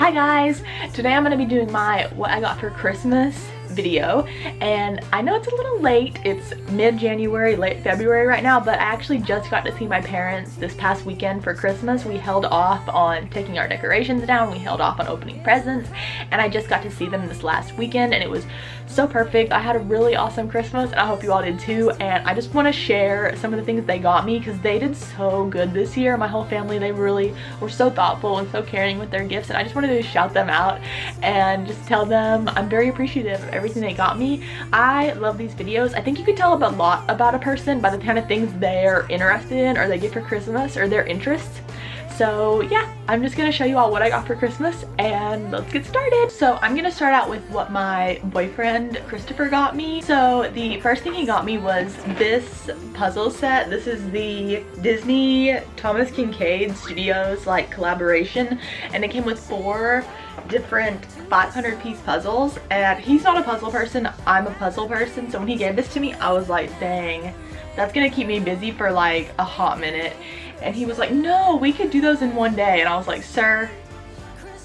Hi guys! Today I'm going to be doing my what I got for Christmas video, and I know it's a little late. It's mid-January, late February right now, but I actually just got to see my parents this past weekend for Christmas. We held off on taking our decorations down, we held off on opening presents, and I just got to see them this last weekend, and it was so perfect. I had a really awesome Christmas, and I hope you all did too, and I just want to share some of the things they got me because they did so good this year. My whole family, they really were so thoughtful and so caring with their gifts, and I just wanted to shout them out and just tell them I'm very appreciative of everything they got me. I love these videos. I think you can tell a lot about a person by the kind of things they're interested in or they get for Christmas or their interests. So yeah, I'm just gonna show you all what I got for Christmas and let's get started. So I'm gonna start out with what my boyfriend Christopher got me. So the first thing he got me was this puzzle set. This is the Disney Thomas Kincaid Studios like collaboration, and it came with 4 different 500 piece puzzles, and he's not a puzzle person, I'm a puzzle person, so when he gave this to me I was like, dang, that's gonna keep me busy for like a hot minute. And he was like, no, we could do those in one day, and I was like, sir,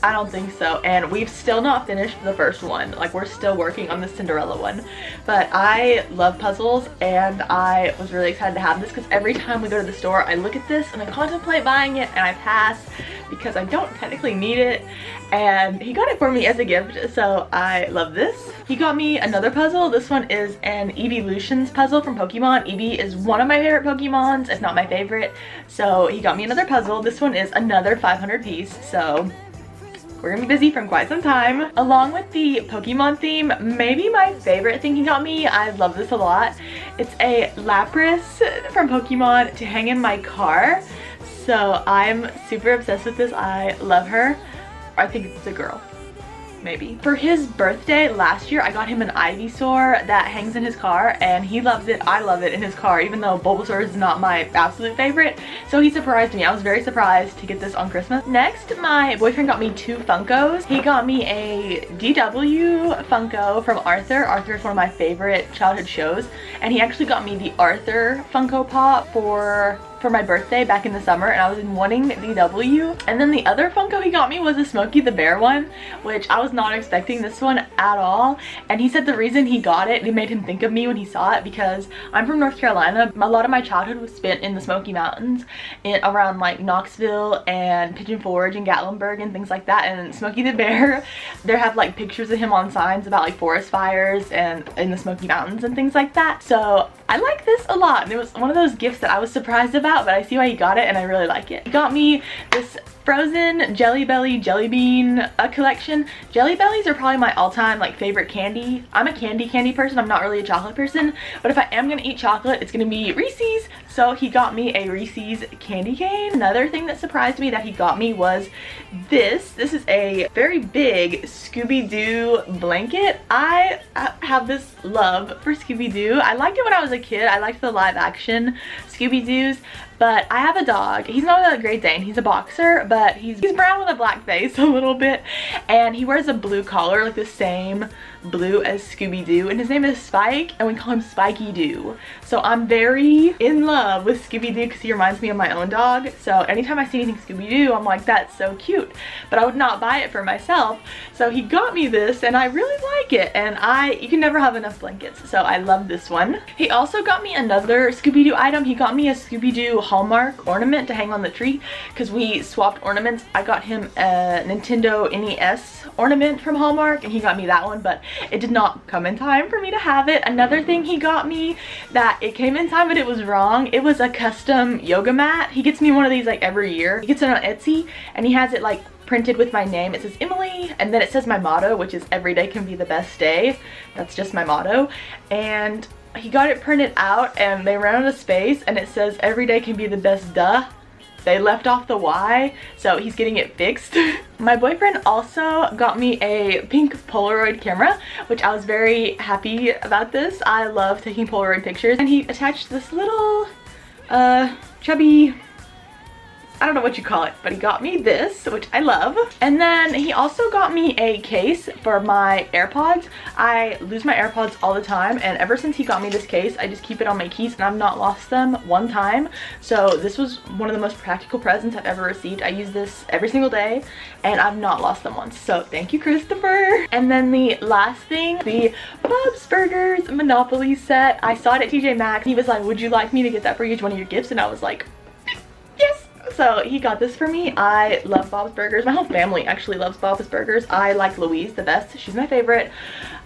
I don't think so. And we've still not finished the first one. Like, we're still working on the Cinderella one. But I love puzzles, and I was really excited to have this because every time we go to the store I look at this and I contemplate buying it and I pass because I don't technically need it. And he got it for me as a gift, so I love this. He got me another puzzle. This one is an Eeveelutions puzzle from Pokemon. Eevee is one of my favorite Pokemons, if not my favorite. So he got me another puzzle. This one is another 500 piece, so we're gonna be busy from quite some time. Along with the Pokemon theme, maybe my favorite thing he got me, I love this a lot. It's a Lapras from Pokemon to hang in my car. So I'm super obsessed with this. I love her. I think it's a girl, maybe. For his birthday last year, I got him an Ivysaur that hangs in his car, and he loves it. I love it in his car, even though Bulbasaur is not my absolute favorite. So he surprised me. I was very surprised to get this on Christmas. Next, my boyfriend got me 2 Funkos. He got me a DW Funko from Arthur. Arthur is one of my favorite childhood shows, and he actually got me the Arthur Funko Pop for my birthday back in the summer, and I was wanting DW. And then the other Funko he got me was a Smokey the Bear one, which I was not expecting this one at all. And he said the reason he got it made him think of me when he saw it because I'm from North Carolina. A lot of my childhood was spent in the Smoky Mountains around like Knoxville and Pigeon Forge and Gatlinburg and things like that. And Smokey the Bear, there have like pictures of him on signs about like forest fires and in the Smoky Mountains and things like that. So I like this a lot, and it was one of those gifts that I was surprised about, but I see why he got it and I really like it. He got me this frozen Jelly Belly jelly bean collection. Jelly Bellies are probably my all-time like favorite candy. I'm a candy person. I'm not really a chocolate person, but if I am gonna eat chocolate, it's gonna be Reese's. So he got me a Reese's candy cane. Another thing that surprised me that he got me was this. This is a very big Scooby-Doo blanket. I have this love for Scooby-Doo. I liked it when I was a kid. I liked the live action Scooby-Doos. But I have a dog. He's not a Great Dane. He's a boxer, but he's brown with a black face a little bit. And he wears a blue collar, like the same blue as Scooby-Doo. And his name is Spike, and we call him Spiky Doo. So I'm very in love with Scooby-Doo because he reminds me of my own dog. So anytime I see anything Scooby-Doo, I'm like, that's so cute. But I would not buy it for myself. So he got me this, and I really like it. And you can never have enough blankets. So I love this one. He also got me another Scooby-Doo item. He got me a Scooby-Doo Hallmark ornament to hang on the tree because we swapped ornaments. I got him a Nintendo NES ornament from Hallmark, and he got me that one, but it did not come in time for me to have it. Another thing he got me that it came in time but it was wrong, it was a custom yoga mat. He gets me one of these like every year. He gets it on Etsy, and he has it like printed with my name. It says Emily, and then it says my motto, which is every day can be the best day. That's just my motto. And he got it printed out, and they ran out of space, and it says every day can be the best duh. They left off the Y, so he's getting it fixed. My boyfriend also got me a pink Polaroid camera, which I was very happy about this. I love taking Polaroid pictures, and he attached this little chubby I don't know what you call it, but he got me this, which I love. And then he also got me a case for my AirPods. I lose my AirPods all the time, and ever since he got me this case, I just keep it on my keys and I've not lost them one time. So this was one of the most practical presents I've ever received. I use this every single day and I've not lost them once. So thank you, Christopher. And then the last thing, the Bob's Burgers Monopoly set. I saw it at TJ Maxx. He was like, would you like me to get that for you as one of your gifts? And I was like, yes. So he got this for me. I love Bob's Burgers. My whole family actually loves Bob's Burgers. I like Louise the best. She's my favorite.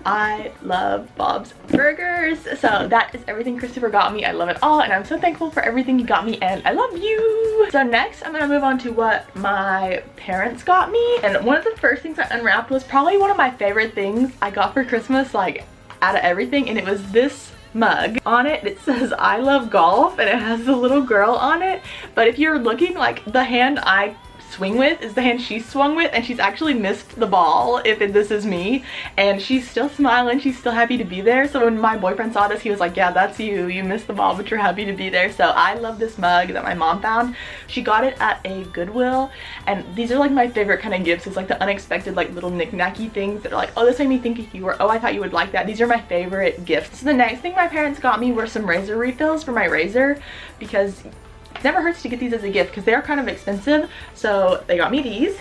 I love Bob's Burgers. So that is everything Christopher got me. I love it all and I'm so thankful for everything he got me, and I love you. So next I'm gonna move on to what my parents got me. And one of the first things I unwrapped was probably one of my favorite things I got for Christmas, like out of everything, and it was this mug. On it says I love golf and it has a little girl on it, but if you're looking, like the hand I swing with is the hand she swung with, and she's actually missed the ball if this is me, and she's still smiling, she's still happy to be there. So when my boyfriend saw this, he was like, yeah, that's you missed the ball but you're happy to be there. So I love this mug that my mom found. She got it at a Goodwill, and these are like my favorite kind of gifts. It's like the unexpected, like little knick-knacky things that are like, oh, this made me think of you, or oh, I thought you would like that. These are my favorite gifts. So the next thing my parents got me were some razor refills for my razor, because never hurts to get these as a gift because they are kind of expensive. So they got me these.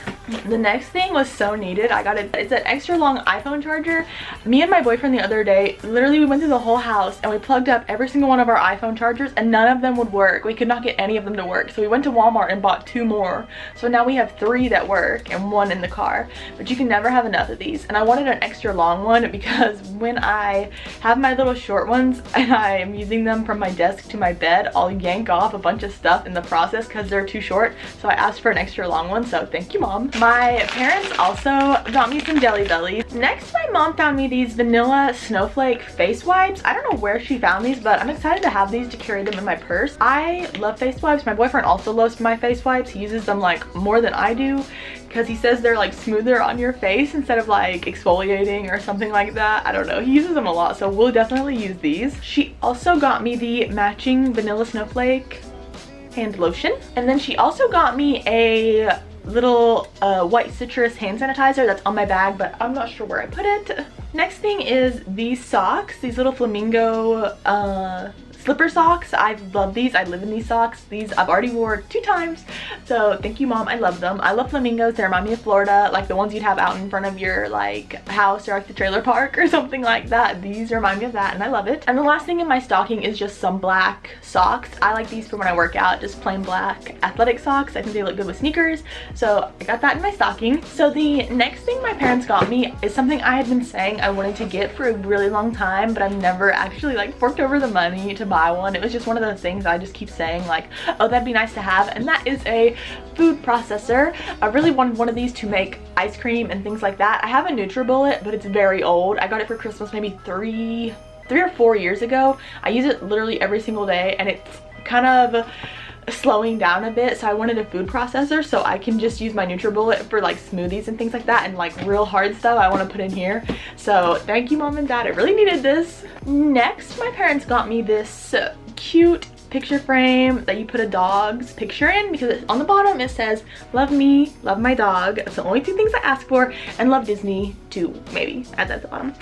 The next thing was so needed. I got it. It's an extra long iPhone charger. Me and my boyfriend the other day, literally we went through the whole house and we plugged up every single one of our iPhone chargers and none of them would work. We could not get any of them to work. So we went to Walmart and bought 2 more. So now we have 3 that work and 1 in the car. But you can never have enough of these. And I wanted an extra long one because when I have my little short ones and I'm using them from my desk to my bed, I'll yank off a bunch of stuff in the process because they're too short. So I asked for an extra long one, so thank you, Mom. My parents also got me some Jelly Bellies. Next, my mom found me these vanilla snowflake face wipes. I don't know where she found these, but I'm excited to have these to carry them in my purse. I love face wipes. My boyfriend also loves my face wipes. He uses them like more than I do because he says they're like smoother on your face instead of like exfoliating or something like that. I don't know. He uses them a lot, so we'll definitely use these. She also got me the matching vanilla snowflake hand lotion, and then she also got me a little white citrus hand sanitizer that's on my bag, but I'm not sure where I put it. Next thing is these socks, these little flamingo slipper socks. I love these. I live in these socks. These I've already wore 2 times, so thank you, Mom. I love them. I love flamingos. They remind me of Florida, like the ones you'd have out in front of your like house or like the trailer park or something like that. These remind me of that and I love it. And the last thing in my stocking is just some black socks. I like these for when I work out, just plain black athletic socks. I think they look good with sneakers, so I got that in my stocking. So the next thing my parents got me is something I had been saying I wanted to get for a really long time, but I've never actually like forked over the money to buy one. It was just one of those things I just keep saying like, oh, that'd be nice to have, and that is a food processor. I really wanted one of these to make ice cream and things like that. I have a NutriBullet, but it's very old. I got it for Christmas maybe 3 or 4 years ago. I use it literally every single day and it's kind of slowing down a bit, so I wanted a food processor so I can just use my NutriBullet for like smoothies and things like that, and like real hard stuff I want to put in here. So thank you, Mom and Dad. I really needed this. Next, my parents got me this cute picture frame that you put a dog's picture in, because on the bottom it says love me, love my dog. It's the only 2 things I asked for, and love Disney too, maybe add that at the bottom.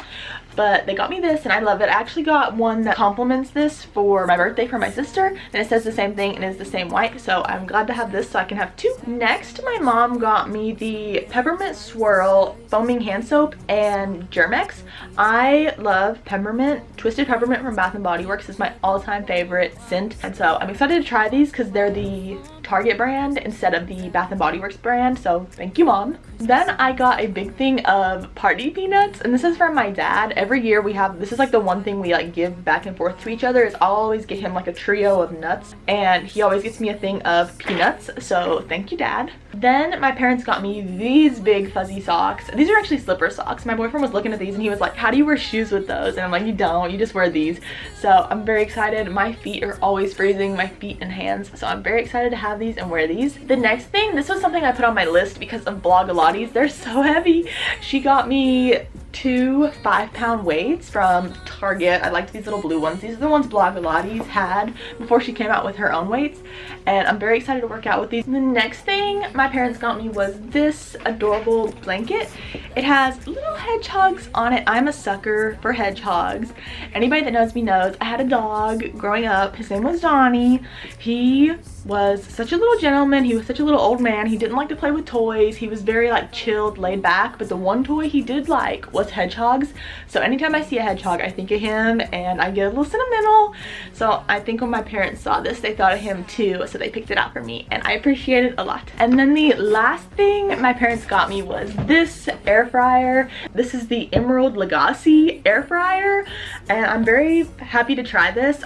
But they got me this and I love it. I actually got one that complements this for my birthday for my sister, and it says the same thing and is the same white, so I'm glad to have this so I can have 2. Next, my mom got me the Peppermint Swirl foaming hand soap and Germex. I love peppermint. Twisted Peppermint from Bath & Body Works is my all-time favorite scent, and so I'm excited to try these because they're the Target brand instead of the Bath & Body Works brand, so thank you, Mom. Then I got a big thing of party peanuts, and this is from my dad. Every year we have, this is like the one thing we like give back and forth to each other, is I'll always get him like a trio of nuts, and he always gets me a thing of peanuts, so thank you, Dad. Then my parents got me these big fuzzy socks. These are actually slipper socks. My boyfriend was looking at these and he was like, how do you wear shoes with those? And I'm like, you don't, you just wear these. So I'm very excited. My feet are always freezing, my feet and hands, so I'm very excited to have these and wear these. The next thing, this was something I put on my list because of Blogilates. They're so heavy. She got me 2 5-pound weights from Target. I liked these little blue ones. These are the ones Blogilates had before she came out with her own weights, and I'm very excited to work out with these. The next thing my parents got me was this adorable blanket. It has little hedgehogs on it. I'm a sucker for hedgehogs. Anybody that knows me knows I had a dog growing up. His name was Donnie. He was such a little gentleman. He was such a little old man. He didn't like to play with toys. He was very like chilled, laid back, but the one toy he did like was hedgehogs. So anytime I see a hedgehog, I think of him and I get a little sentimental. So I think when my parents saw this, they thought of him too, so they picked it out for me and I appreciate it a lot. And then the last thing my parents got me was this air fryer. This is the Emerald Legacy air fryer and I'm very happy to try this.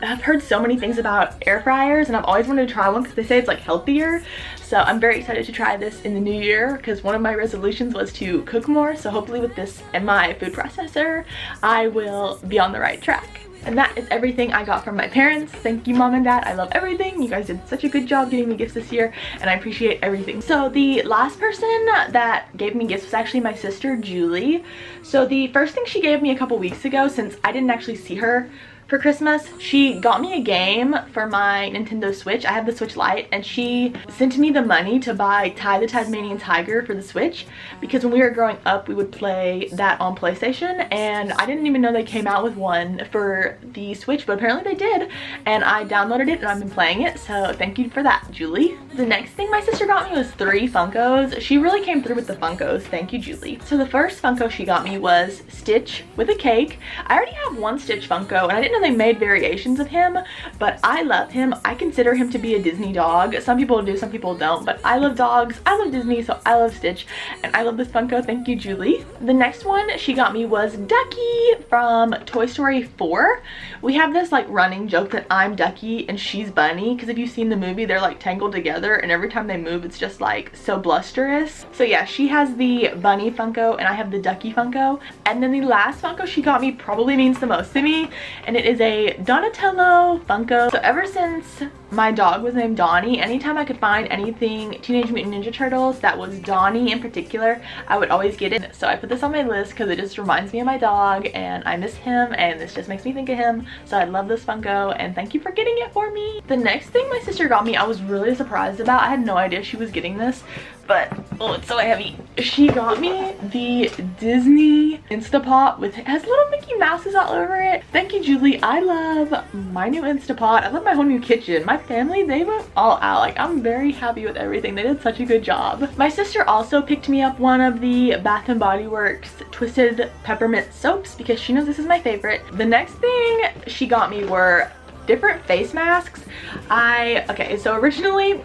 I've heard so many things about air fryers and I've always wanted to try one because they say it's like healthier. So I'm very excited to try this in the new year because one of my resolutions was to cook more. So hopefully with this and my food processor, I will be on the right track. And that is everything I got from my parents. Thank you, Mom and Dad. I love everything. You guys did such a good job getting me gifts this year and I appreciate everything. So the last person that gave me gifts was actually my sister, Julie. So the first thing she gave me a couple weeks ago, since I didn't actually see her for Christmas, she got me a game for my Nintendo Switch. I have the Switch Lite and she sent me the money to buy Ty the Tasmanian Tiger for the Switch because when we were growing up we would play that on PlayStation and I didn't even know they came out with one for the Switch, but apparently they did and I downloaded it and I've been playing it, so thank you for that, Julie. The next thing my sister got me was 3 Funkos. She really came through with the Funkos. Thank you, Julie. So the first Funko she got me was Stitch with a cake. I already have one Stitch Funko and I didn't know they made variations of him, but I love him. I consider him to be a Disney dog. Some people do, some people don't, but I love dogs. I love Disney, so I love Stitch and I love this Funko. Thank you, Julie. The next one she got me was Ducky from Toy Story 4. We have this like running joke that I'm Ducky and she's Bunny because if you've seen the movie, they're like tangled together and every time they move it's just like so blusterous. So yeah, she has the Bunny Funko and I have the Ducky Funko. And then the last Funko she got me probably means the most to me, and it is a Donatello Funko. So ever since my dog was named Donnie, anytime I could find anything Teenage Mutant Ninja Turtles that was Donnie in particular, I would always get it. So I put this on my list because it just reminds me of my dog and I miss him and this just makes me think of him. So I love this Funko and thank you for getting it for me. The next thing my sister got me I was really surprised about. I had no idea she was getting this, but oh, it's so heavy. She got me the Disney Instapot with, it has little Mickey Mouses all over it. Thank you, Julie. I love my new Instapot. I love my whole new kitchen. My family, they went all out. Like, I'm very happy with everything. They did such a good job. My sister also picked me up one of the Bath and Body Works Twisted Peppermint soaps because she knows this is my favorite. The next thing she got me were different face masks. Okay, so originally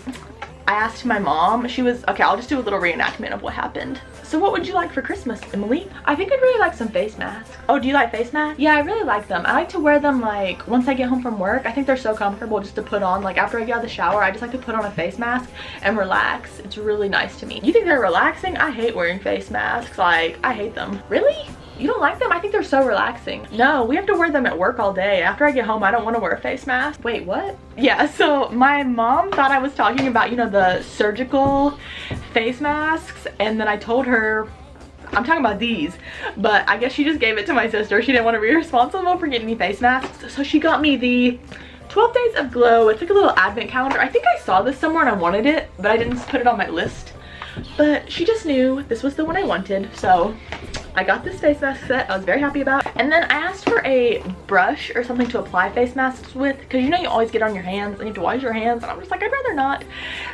I asked my mom, she was, okay, I'll just do a little reenactment of what happened. So what would you like for Christmas, Emily? I think I'd really like some face masks. Oh, do you like face masks? Yeah, I really like them. I like to wear them like once I get home from work. I think they're so comfortable just to put on. Like after I get out of the shower, I just like to put on a face mask and relax. It's really nice to me. You think they're relaxing? I hate wearing face masks. Like, I hate them. Really? You don't like them? I think they're so relaxing. No, we have to wear them at work all day. After I get home, I don't want to wear a face mask. Wait, what? Yeah, so my mom thought I was talking about, you know, the surgical face masks, and then I told her I'm talking about these, but I guess she just gave it to my sister. She didn't want to be responsible for getting me face masks, so she got me the 12 Days of Glow. It's like a little advent calendar. I think I saw this somewhere and I wanted it, but I didn't put it on my list. But she just knew this was the one I wanted, so I got this face mask set. I was very happy about. And then I asked for a brush or something to apply face masks with, because you know you always get on your hands and you have to wash your hands, and I'm just like, I'd rather not.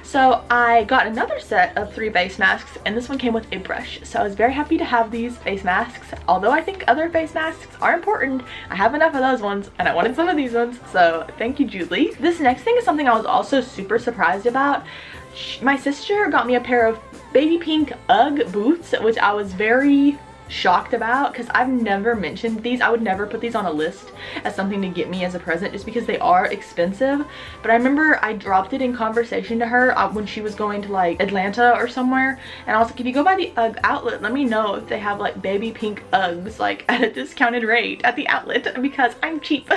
So I got another set of 3 face masks, and this one came with a brush. So I was very happy to have these face masks. Although I think other face masks are important, I have enough of those ones and I wanted some of these ones, so thank you, Julie. This next thing is something I was also super surprised about. My sister got me a pair of baby pink UGG boots, which I was very shocked about because I've never mentioned these. I would never put these on a list as something to get me as a present just because they are expensive. But I remember I dropped it in conversation to her when she was going to like Atlanta or somewhere, and I was like, if you go by the UGG outlet, let me know if they have like baby pink Uggs like at a discounted rate at the outlet because I'm cheap.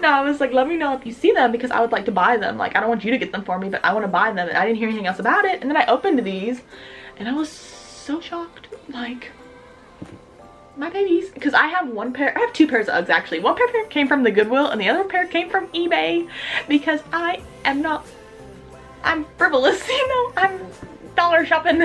No, I was like, let me know if you see them because I would like to buy them. Like, I don't want you to get them for me, but I want to buy them. And I didn't hear anything else about it, and then I opened these and I was so shocked. Like, my babies, because I have two pairs of Uggs actually. One pair came from the Goodwill and the other pair came from eBay because I'm frivolous, you know, I'm dollar shopping.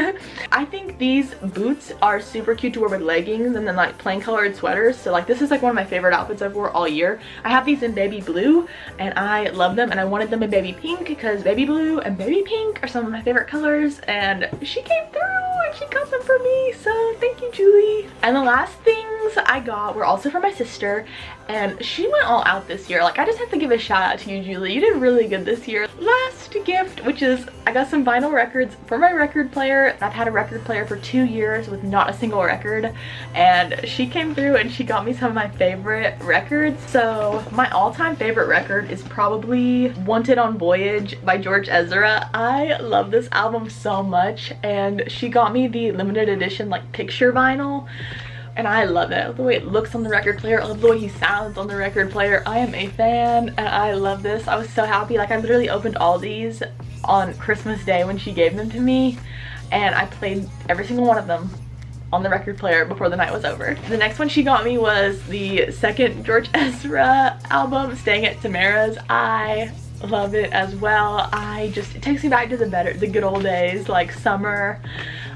I think these boots are super cute to wear with leggings and then like plain colored sweaters. So like this is like one of my favorite outfits I've wore all year. I have these in baby blue and I love them, and I wanted them in baby pink because baby blue and baby pink are some of my favorite colors, and she came through and she got them for me, so thank you, Julie. And the last things I got were also for my sister, and she went all out this year. Like I just have to give a shout out to you, Julie. You did really good this year. Last gift, which is I got some vinyl records for my record player. I've had a record player for 2 years with not a single record, and she came through and she got me some of my favorite records. So my all-time favorite record is probably Wanted on Voyage by George Ezra. I love this album so much, and she got me the limited edition like picture vinyl, and I love it. I love the way it looks on the record player. I love the way he sounds on the record player. I am a fan and I love this. I was so happy. Like I literally opened all these on Christmas Day when she gave them to me, and I played every single one of them on the record player before the night was over. The next one she got me was the second George Ezra album, Staying at Tamara's. I love it as well. It takes me back to the good old days, like summer.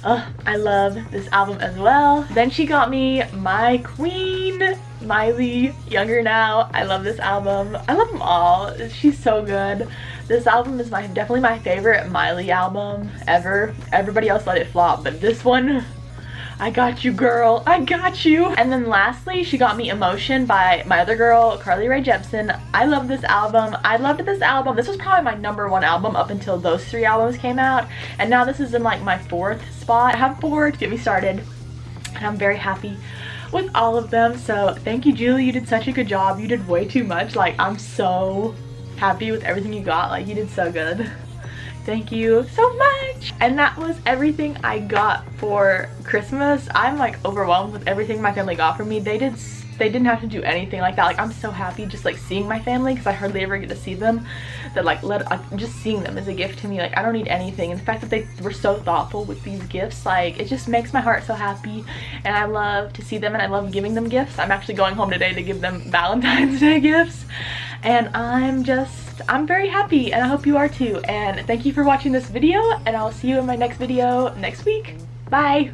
I love this album as well. Then she got me my queen, Miley, Younger Now. I love this album. I love them all. She's so good. This album is definitely my favorite Miley album ever. Everybody else let it flop, but this one, I got you, girl. I got you. And then lastly, she got me Emotion by my other girl, Carly Rae Jepsen. I love this album. I loved this album. This was probably my #1 album up until those 3 albums came out. And now this is in like my 4th spot. I have 4 to get me started, and I'm very happy with all of them. So thank you, Julie. You did such a good job. You did way too much. Like I'm so happy with everything you got. Like you did so good. Thank you so much. And that was everything I got for Christmas. I'm like overwhelmed with everything my family got for me. They didn't have to do anything like that. Like I'm so happy just like seeing my family, because I hardly ever get to see them, that like just seeing them is a gift to me. Like I don't need anything, and the fact that they were so thoughtful with these gifts, like it just makes my heart so happy, and I love to see them and I love giving them gifts. I'm actually going home today to give them Valentine's Day gifts, and I'm very happy, and I hope you are too. And thank you for watching this video, and I'll see you in my next video next week. Bye.